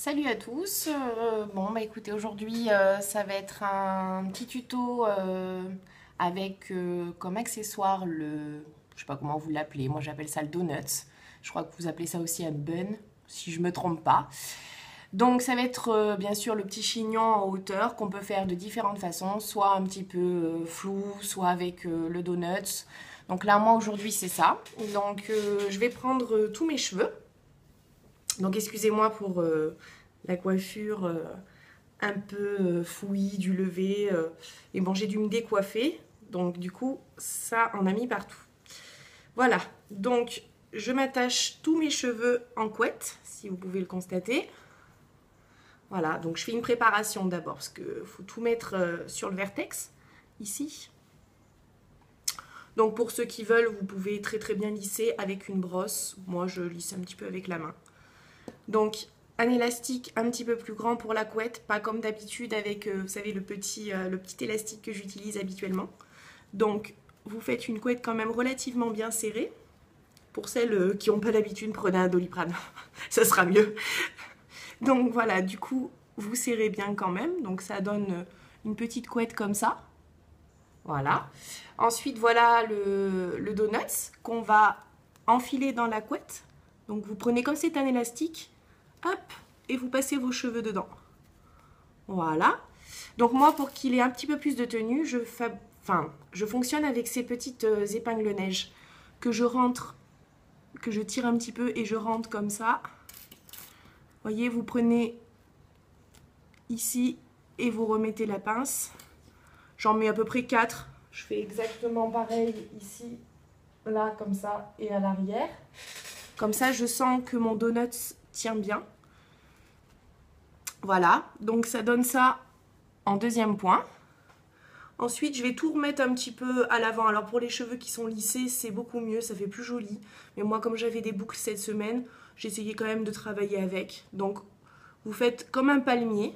Salut à tous. Bon, bah écoutez, aujourd'hui, ça va être un petit tuto avec comme accessoire je sais pas comment vous l'appelez, moi j'appelle ça le donut. Je crois que vous appelez ça aussi un bun, si je me trompe pas. Donc ça va être bien sûr le petit chignon en hauteur qu'on peut faire de différentes façons, soit un petit peu flou, soit avec le donut. Donc là, moi aujourd'hui, c'est ça. Donc je vais prendre tous mes cheveux. Donc excusez-moi pour la coiffure un peu fouillis du lever. Et bon, j'ai dû me décoiffer. Donc du coup, ça en a mis partout. Voilà, donc je m'attache tous mes cheveux en couette, si vous pouvez le constater. Voilà, donc je fais une préparation d'abord, parce qu'il faut tout mettre sur le vertex, ici. Donc pour ceux qui veulent, vous pouvez très bien lisser avec une brosse. Moi, je lisse un petit peu avec la main. Donc, un élastique un petit peu plus grand pour la couette, pas comme d'habitude avec, vous savez, le petit élastique que j'utilise habituellement. Donc, vous faites une couette quand même relativement bien serrée. Pour celles qui n'ont pas l'habitude, prenez un Doliprane, ça sera mieux. Donc voilà, du coup, vous serrez bien quand même. Donc ça donne une petite couette comme ça. Voilà. Ensuite, voilà le donut qu'on va enfiler dans la couette. Donc vous prenez comme c'est un élastique, hop, et vous passez vos cheveux dedans. Voilà. Donc moi, pour qu'il ait un petit peu plus de tenue, je fonctionne avec ces petites épingles neige que je tire un petit peu et je rentre comme ça. Voyez, vous prenez ici et vous remettez la pince. J'en mets à peu près 4. Je fais exactement pareil ici, là, comme ça, et à l'arrière. Comme ça, je sens que mon donut tient bien. Voilà, donc ça donne ça en deuxième point. Ensuite, je vais tout remettre un petit peu à l'avant. Alors pour les cheveux qui sont lissés, c'est beaucoup mieux, ça fait plus joli. Mais moi, comme j'avais des boucles cette semaine, j'essayais quand même de travailler avec. Donc, vous faites comme un palmier.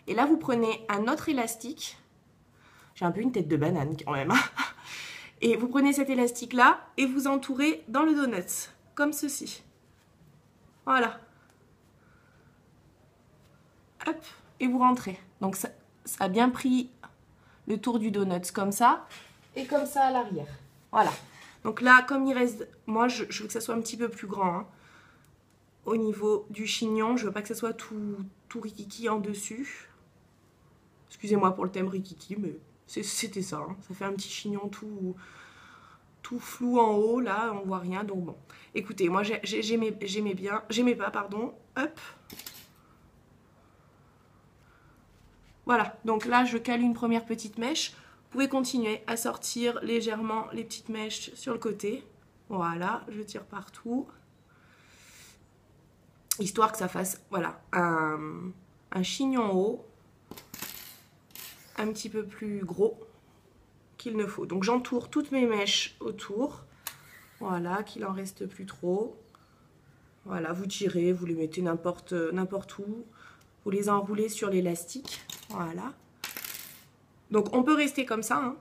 Et là, vous prenez un autre élastique. J'ai un peu une tête de banane quand même. Et vous prenez cet élastique-là et vous entourez dans le donut, comme ceci. Voilà. Hop, et vous rentrez. Donc ça a bien pris le tour du donut, comme ça, et comme ça à l'arrière. Voilà. Donc là, comme il reste... Moi, je veux que ça soit un petit peu plus grand, hein. Au niveau du chignon, je veux pas que ça soit tout rikiki en dessus. Excusez-moi pour le thème rikiki, mais c'était ça, hein. Ça fait un petit chignon tout flou en haut, là, on voit rien, donc bon. Écoutez, moi, j'aimais pas, pardon. Hop. Voilà, donc là, je cale une première petite mèche. Vous pouvez continuer à sortir légèrement les petites mèches sur le côté. Voilà, je tire partout. Histoire que ça fasse, voilà, un chignon haut, un petit peu plus gros qu'il ne faut. Donc j'entoure toutes mes mèches autour. Voilà, qu'il en reste plus trop. Voilà, vous tirez, vous les mettez n'importe où. Vous les enroulez sur l'élastique. Voilà. Donc on peut rester comme ça, hein.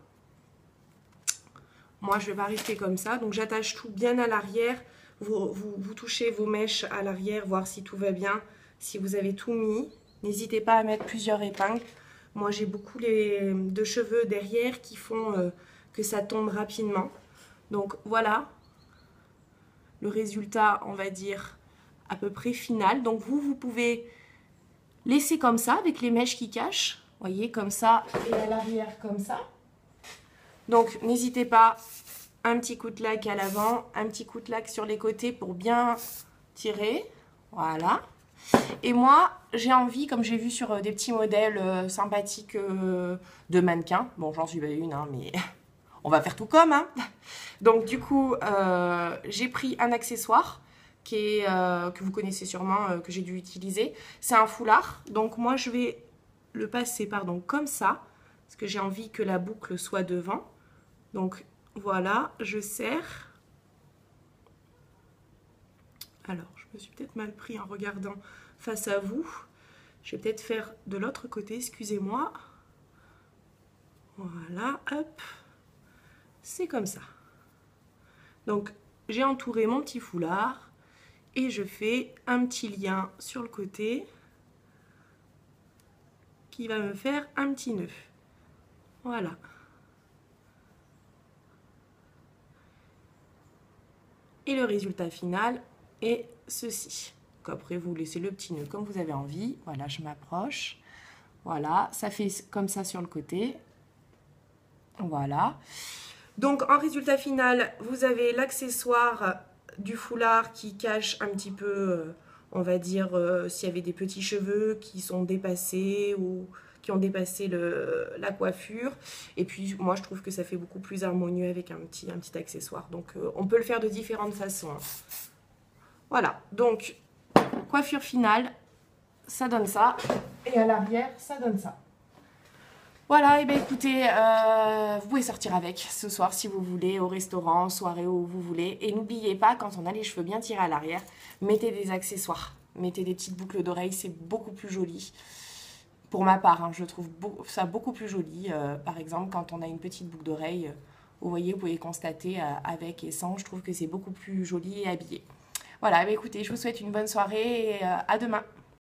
Moi, je ne vais pas rester comme ça. Donc j'attache tout bien à l'arrière. Vous touchez vos mèches à l'arrière, voir si tout va bien. Si vous avez tout mis, n'hésitez pas à mettre plusieurs épingles. Moi, j'ai beaucoup de cheveux derrière qui font que ça tombe rapidement. Donc voilà le résultat, on va dire, à peu près final. Donc vous pouvez laisser comme ça, avec les mèches qui cachent. Vous voyez, comme ça, et à l'arrière, comme ça. Donc, n'hésitez pas, un petit coup de lac à l'avant, un petit coup de lac sur les côtés pour bien tirer. Voilà. Et moi, j'ai envie, comme j'ai vu sur des petits modèles sympathiques de mannequins. Bon, j'en suis pas une, hein, mais on va faire tout comme, hein. Donc, du coup, j'ai pris un accessoire que vous connaissez sûrement, que j'ai dû utiliser. C'est un foulard. Donc, moi, je vais le passer, pardon, comme ça, parce que j'ai envie que la boucle soit devant. Donc, voilà, je serre. Alors, je me suis peut-être mal pris en regardant face à vous. Je vais peut-être faire de l'autre côté, excusez-moi. Voilà, hop. C'est comme ça. Donc, j'ai entouré mon petit foulard et je fais un petit lien sur le côté. qui va me faire un petit nœud. Voilà. Et le résultat final est ceci. Donc après, vous laissez le petit nœud comme vous avez envie. Voilà, je m'approche. Voilà, ça fait comme ça sur le côté. Voilà. Donc en résultat final, vous avez l'accessoire du foulard qui cache un petit peu, on va dire, s'il y avait des petits cheveux qui sont dépassés ou qui ont dépassé la coiffure. Et puis moi je trouve que ça fait beaucoup plus harmonieux avec un petit accessoire. Donc on peut le faire de différentes façons. Voilà, donc coiffure finale, ça donne ça. Et à l'arrière, ça donne ça. Voilà, et bien écoutez, vous pouvez sortir avec ce soir si vous voulez, au restaurant, soirée, où vous voulez. Et n'oubliez pas, quand on a les cheveux bien tirés à l'arrière, mettez des accessoires. Mettez des petites boucles d'oreilles, c'est beaucoup plus joli. Pour ma part, hein, je trouve ça beaucoup plus joli. Par exemple, quand on a une petite boucle d'oreille, vous voyez, vous pouvez constater avec et sans, je trouve que c'est beaucoup plus joli et habillé. Voilà, et bien écoutez, je vous souhaite une bonne soirée et à demain.